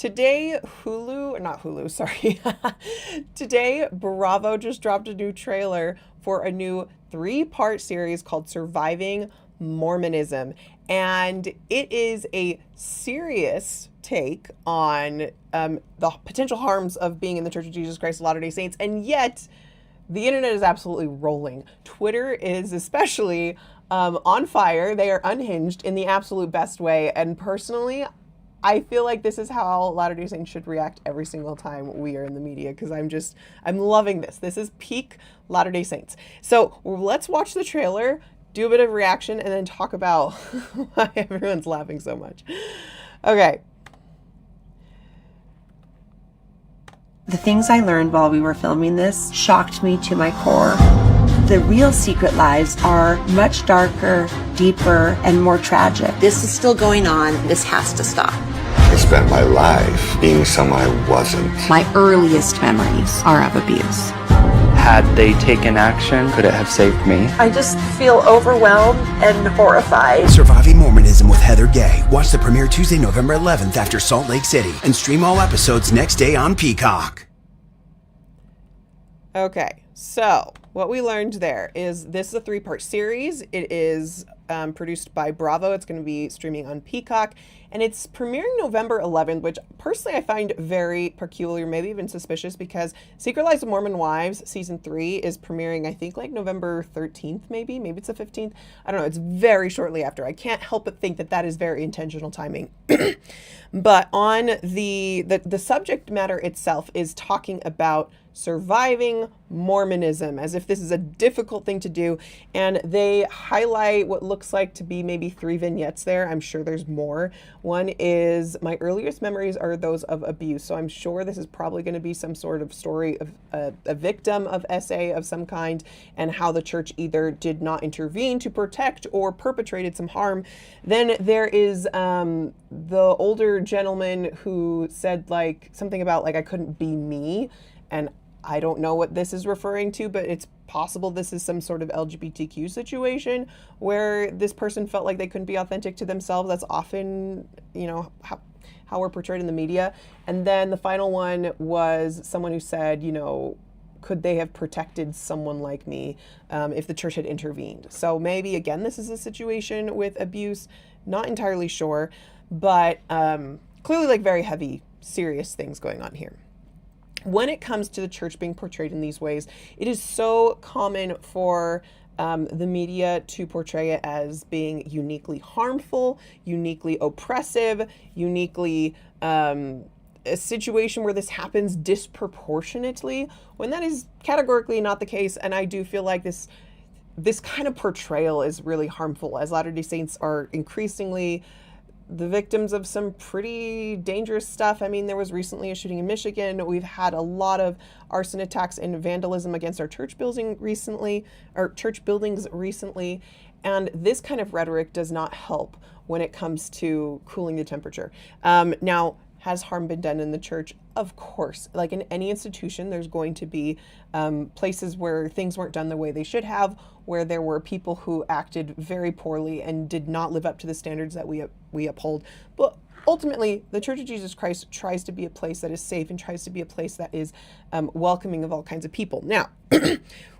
Today, Today, Bravo just dropped a new trailer for a new 3-part series called Surviving Mormonism. And it is a serious take on the potential harms of being in the Church of Jesus Christ of Latter-day Saints. And yet, the internet is absolutely rolling. Twitter is especially on fire. They are unhinged in the absolute best way. And personally, I feel like this is how Latter-day Saints should react every single time we are in the media, because I'm loving this. This is peak Latter-day Saints. So let's watch the trailer, do a bit of reaction, and then talk about why everyone's laughing so much. Okay. The things I learned while we were filming this shocked me to my core. The real secret lives are much darker, deeper, and more tragic. This is still going on. This has to stop. I spent my life being someone I wasn't. My earliest memories are of abuse. Had they taken action, could it have saved me? I just feel overwhelmed and horrified. Surviving Mormonism with Heather Gay. Watch the premiere Tuesday, November 11th after Salt Lake City, and stream all episodes next day on Peacock. Okay, so what we learned there is this is a 3-part series. It is produced by Bravo. It's going to be streaming on Peacock, and it's premiering November 11th, which personally I find very peculiar, maybe even suspicious, because Secret Lives of Mormon Wives Season 3 is premiering, I think, like November 13th, maybe it's the 15th. I don't know. It's very shortly after. I can't help but think that that is very intentional timing. But on the subject matter itself is talking about surviving Mormonism, as if this is a difficult thing to do. And they highlight what looks like to be maybe 3 vignettes there. I'm sure there's more. One is, my earliest memories are those of abuse. So I'm sure this is probably going to be some sort of story of a victim of SA of some kind, and how the church either did not intervene to protect or perpetrated some harm. Then there is the older gentleman who said like something about like, I couldn't be me. And I don't know what this is referring to, but it's possible this is some sort of LGBTQ situation where this person felt like they couldn't be authentic to themselves. That's often, how we're portrayed in the media. And then the final one was someone who said, could they have protected someone like me if the church had intervened? So maybe, again, this is a situation with abuse. Not entirely sure, but clearly like very heavy, serious things going on here. When it comes to the church being portrayed in these ways, it is so common for the media to portray it as being uniquely harmful, uniquely oppressive, uniquely a situation where this happens disproportionately, when that is categorically not the case. And I do feel like this kind of portrayal is really harmful, as Latter-day Saints are increasingly the victims of some pretty dangerous stuff. I mean, there was recently a shooting in Michigan. We've had a lot of arson attacks and vandalism against our church buildings recently. And this kind of rhetoric does not help when it comes to cooling the temperature. Now, has harm been done in the church? Of course. Like in any institution, there's going to be places where things weren't done the way they should have, where there were people who acted very poorly and did not live up to the standards that we uphold. But ultimately, the Church of Jesus Christ tries to be a place that is safe and tries to be a place that is welcoming of all kinds of people. Now,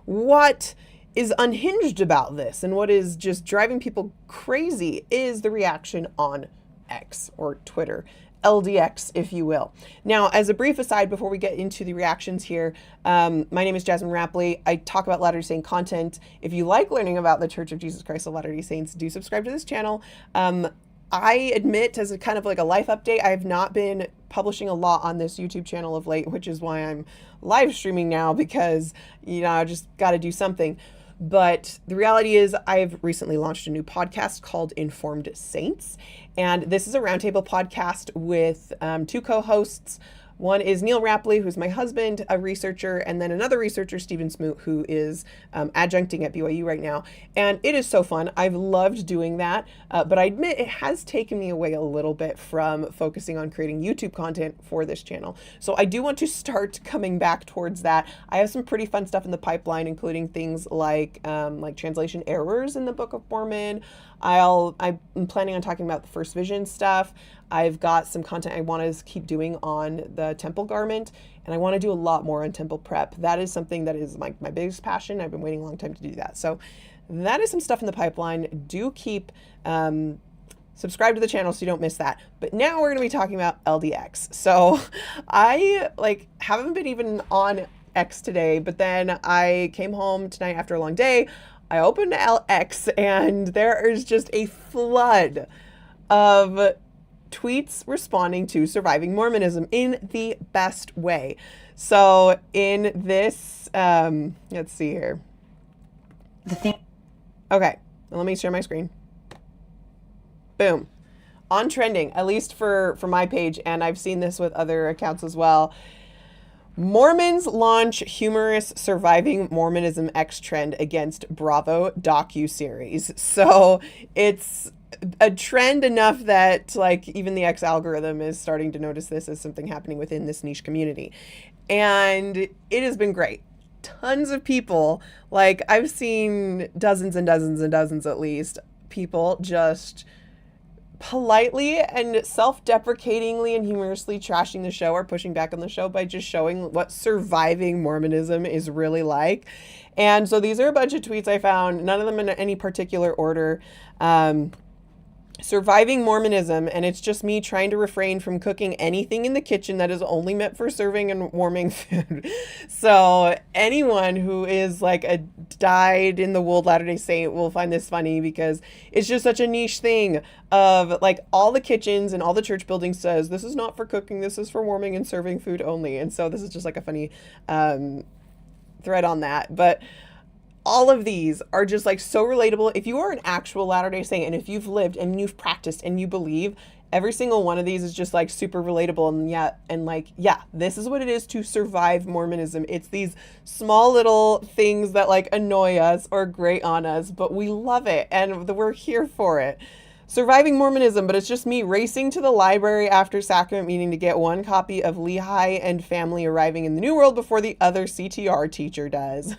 what is unhinged about this and what is just driving people crazy is the reaction on X, or Twitter. LDX, if you will. Now, as a brief aside, before we get into the reactions here, my name is Jasmine Rapley. I talk about Latter-day Saint content. If you like learning about the Church of Jesus Christ of Latter-day Saints, do subscribe to this channel. I admit, as a kind of like a life update, I have not been publishing a lot on this YouTube channel of late, which is why I'm live streaming now, because, I just got to do something. But the reality is I've recently launched a new podcast called Informed Saints. And this is a roundtable podcast with 2 co-hosts. One is Neil Rapley, who's my husband, a researcher, and then another researcher, Stephen Smoot, who is adjuncting at BYU right now. And it is so fun. I've loved doing that, but I admit it has taken me away a little bit from focusing on creating YouTube content for this channel. So I do want to start coming back towards that. I have some pretty fun stuff in the pipeline, including things like translation errors in the Book of Mormon. I'm planning on talking about the First Vision stuff. I've got some content I want to keep doing on the temple garment, and I want to do a lot more on temple prep. That is something that is my biggest passion. I've been waiting a long time to do that. So that is some stuff in the pipeline. Do keep subscribe to the channel so you don't miss that. But now we're going to be talking about LDX. So I haven't been even on X today, but then I came home tonight after a long day. I opened LX and there is just a flood of tweets responding to surviving Mormonism in the best way. So in this, let's see here. Okay, let me share my screen. Boom. On trending, at least for my page, and I've seen this with other accounts as well. Mormons launch humorous surviving Mormonism X trend against Bravo docu-series. So it's a trend enough that even the X algorithm is starting to notice this as something happening within this niche community. And it has been great. Tons of people, I've seen dozens and dozens and dozens at least, people just politely and self-deprecatingly and humorously trashing the show or pushing back on the show by just showing what surviving Mormonism is really like. And so these are a bunch of tweets I found, none of them in any particular order. Surviving Mormonism, and it's just me trying to refrain from cooking anything in the kitchen that is only meant for serving and warming food. So anyone who is a dyed-in-the-wool Latter-day Saint will find this funny because it's just such a niche thing of all the kitchens and all the church buildings says this is not for cooking, this is for warming and serving food only. And so this is just a funny thread on that. But all of these are just so relatable. If you are an actual Latter-day Saint and if you've lived and you've practiced and you believe, every single one of these is just super relatable. And yeah, this is what it is to survive Mormonism. It's these small little things that annoy us or grate on us, but we love it and we're here for it. Surviving Mormonism, but it's just me racing to the library after sacrament meeting to get one copy of Lehi and Family Arriving in the New World before the other CTR teacher does.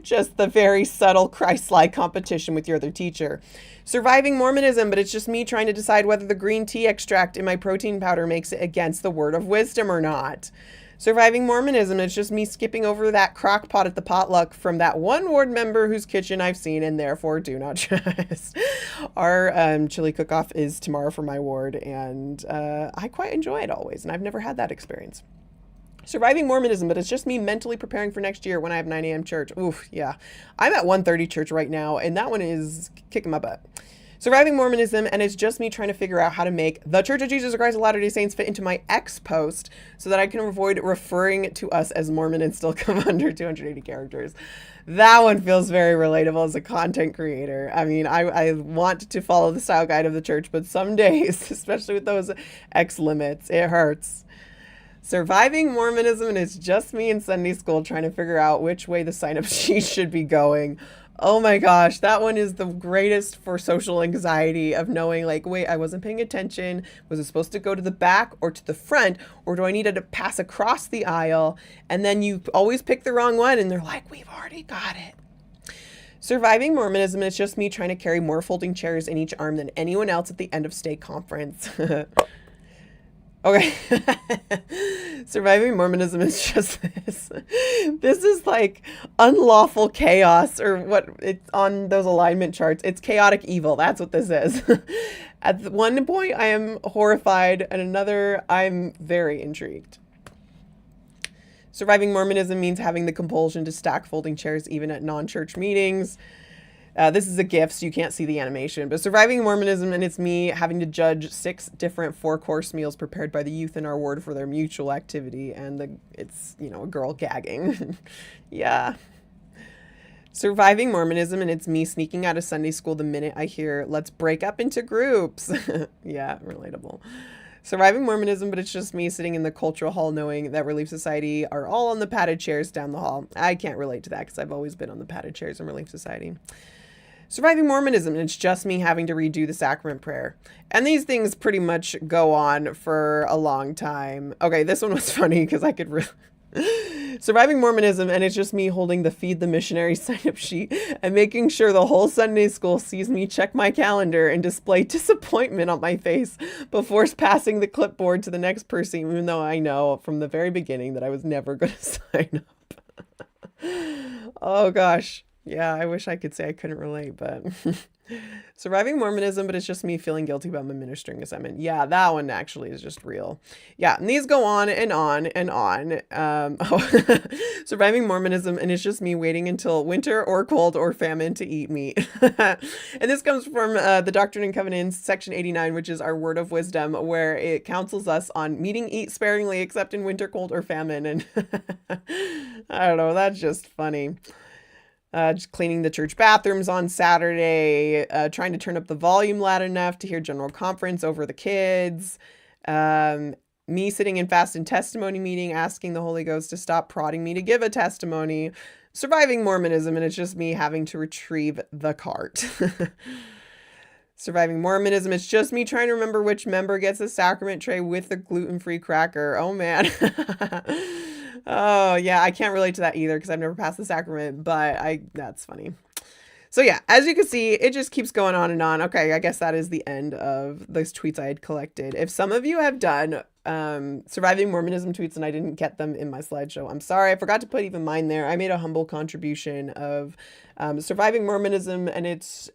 Just the very subtle Christ-like competition with your other teacher. Surviving Mormonism, but it's just me trying to decide whether the green tea extract in my protein powder makes it against the word of wisdom or not. Surviving Mormonism, it's just me skipping over that crock pot at the potluck from that one ward member whose kitchen I've seen and therefore do not trust. Our chili cook-off is tomorrow for my ward, and I quite enjoy it always, and I've never had that experience. Surviving Mormonism, but it's just me mentally preparing for next year when I have 9 a.m. church. Oof, yeah. I'm at 1:30 church right now, and that one is kicking my butt. Surviving Mormonism, and it's just me trying to figure out how to make the Church of Jesus Christ of Latter-day Saints fit into my X post so that I can avoid referring to us as Mormon and still come under 280 characters. That one feels very relatable as a content creator. I mean, I want to follow the style guide of the church, but some days, especially with those X limits, it hurts. Surviving Mormonism, and it's just me in Sunday school trying to figure out which way the sign-up sheet should be going. Oh my gosh, that one is the greatest for social anxiety of knowing wait, I wasn't paying attention. Was it supposed to go to the back or to the front? Or do I need to pass across the aisle? And then you always pick the wrong one and they're like, we've already got it. Surviving Mormonism, it's just me trying to carry more folding chairs in each arm than anyone else at the end of stake conference. Okay. Surviving Mormonism is just this. This is unlawful chaos, or what it's on those alignment charts. It's chaotic evil. That's what this is. At one point, I am horrified. At another, I'm very intrigued. Surviving Mormonism means having the compulsion to stack folding chairs even at non-church meetings. This is a GIF, so you can't see the animation. But Surviving Mormonism, and it's me having to judge 6 different 4-course meals prepared by the youth in our ward for their mutual activity. And it's, a girl gagging. Yeah. Surviving Mormonism, and it's me sneaking out of Sunday school the minute I hear, let's break up into groups. Yeah, relatable. Surviving Mormonism, but it's just me sitting in the cultural hall knowing that Relief Society are all on the padded chairs down the hall. I can't relate to that because I've always been on the padded chairs in Relief Society. Surviving Mormonism, and it's just me having to redo the sacrament prayer. And these things pretty much go on for a long time. Okay, this one was funny because I could Surviving Mormonism, and it's just me holding the Feed the Missionary sign-up sheet and making sure the whole Sunday school sees me check my calendar and display disappointment on my face before passing the clipboard to the next person, even though I know from the very beginning that I was never going to sign up. Oh gosh. Yeah, I wish I could say I couldn't relate, but surviving Mormonism, but it's just me feeling guilty about my ministering assignment. Yeah, that one actually is just real. Yeah, and these go on and on and on. Surviving Mormonism, and it's just me waiting until winter or cold or famine to eat meat. And this comes from the Doctrine and Covenants, section 89, which is our word of wisdom, where it counsels us on eat sparingly, except in winter, cold, or famine. And I don't know, that's just funny. Just cleaning the church bathrooms on Saturday, trying to turn up the volume loud enough to hear general conference over the kids, me sitting in fast and testimony meeting, asking the Holy Ghost to stop prodding me to give a testimony, surviving Mormonism, and it's just me having to retrieve the cart. Surviving Mormonism, it's just me trying to remember which member gets a sacrament tray with the gluten-free cracker. Oh man. Oh yeah, I can't relate to that either because I've never passed the sacrament, but that's funny. So yeah, as you can see, it just keeps going on and on. Okay, I guess that is the end of those tweets I had collected. If some of you have done surviving Mormonism tweets and I didn't get them in my slideshow, I'm sorry. I forgot to put even mine there. I made a humble contribution of surviving Mormonism, and it's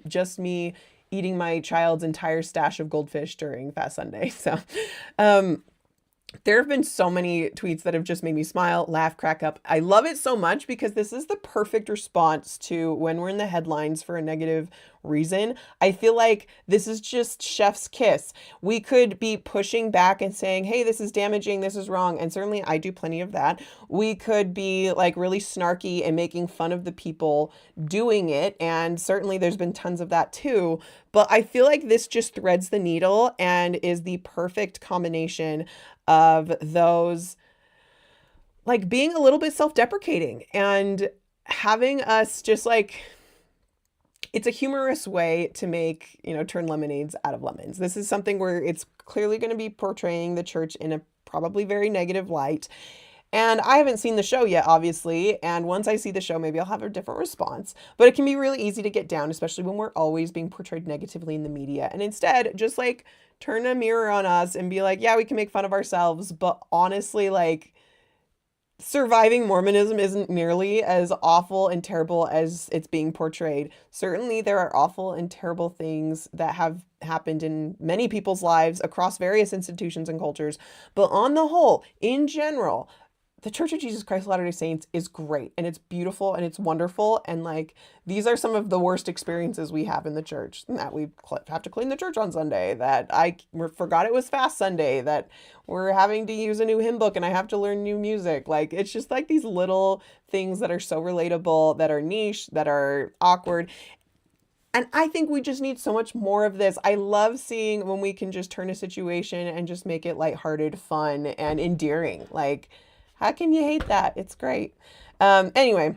just me eating my child's entire stash of goldfish during Fast Sunday. So there have been so many tweets that have just made me smile, laugh, crack up. I love it so much because this is the perfect response to when we're in the headlines for a negative reason. I feel like this is just chef's kiss. We could be pushing back and saying, hey, this is damaging, this is wrong. And certainly I do plenty of that. We could be like really snarky and making fun of the people doing it. And certainly there's been tons of that too. But I feel like this just threads the needle and is the perfect combination of those, like being a little bit self-deprecating and having us just like, it's a humorous way to make, turn lemonades out of lemons. This is something where it's clearly going to be portraying the church in a probably very negative light. And I haven't seen the show yet, obviously. And once I see the show, maybe I'll have a different response. But it can be really easy to get down, especially when we're always being portrayed negatively in the media. And instead, just like turn a mirror on us and be like, yeah, we can make fun of ourselves. But honestly, like surviving Mormonism isn't nearly as awful and terrible as it's being portrayed. Certainly, there are awful and terrible things that have happened in many people's lives across various institutions and cultures. But on the whole, in general, the Church of Jesus Christ of Latter-day Saints is great and it's beautiful and it's wonderful. And like, these are some of the worst experiences we have in the church, that we have to clean the church on Sunday, that I forgot it was Fast Sunday, that we're having to use a new hymn book and I have to learn new music. Like, it's just like these little things that are so relatable, that are niche, that are awkward. And I think we just need so much more of this. I love seeing when we can just turn a situation and just make it lighthearted, fun, and endearing. Like, how can you hate that? It's great. Anyway,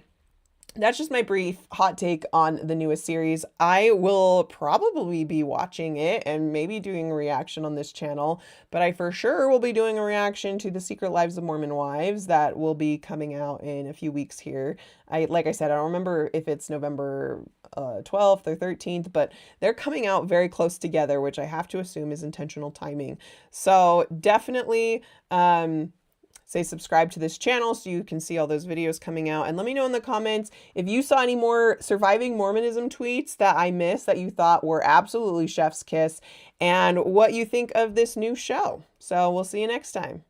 that's just my brief hot take on the newest series. I will probably be watching it and maybe doing a reaction on this channel, but I for sure will be doing a reaction to The Secret Lives of Mormon Wives that will be coming out in a few weeks here. Like I said, I don't remember if it's November 12th or 13th, but they're coming out very close together, which I have to assume is intentional timing. So definitely, say subscribe to this channel so you can see all those videos coming out. And let me know in the comments if you saw any more surviving Mormonism tweets that I missed that you thought were absolutely chef's kiss, and what you think of this new show. So we'll see you next time.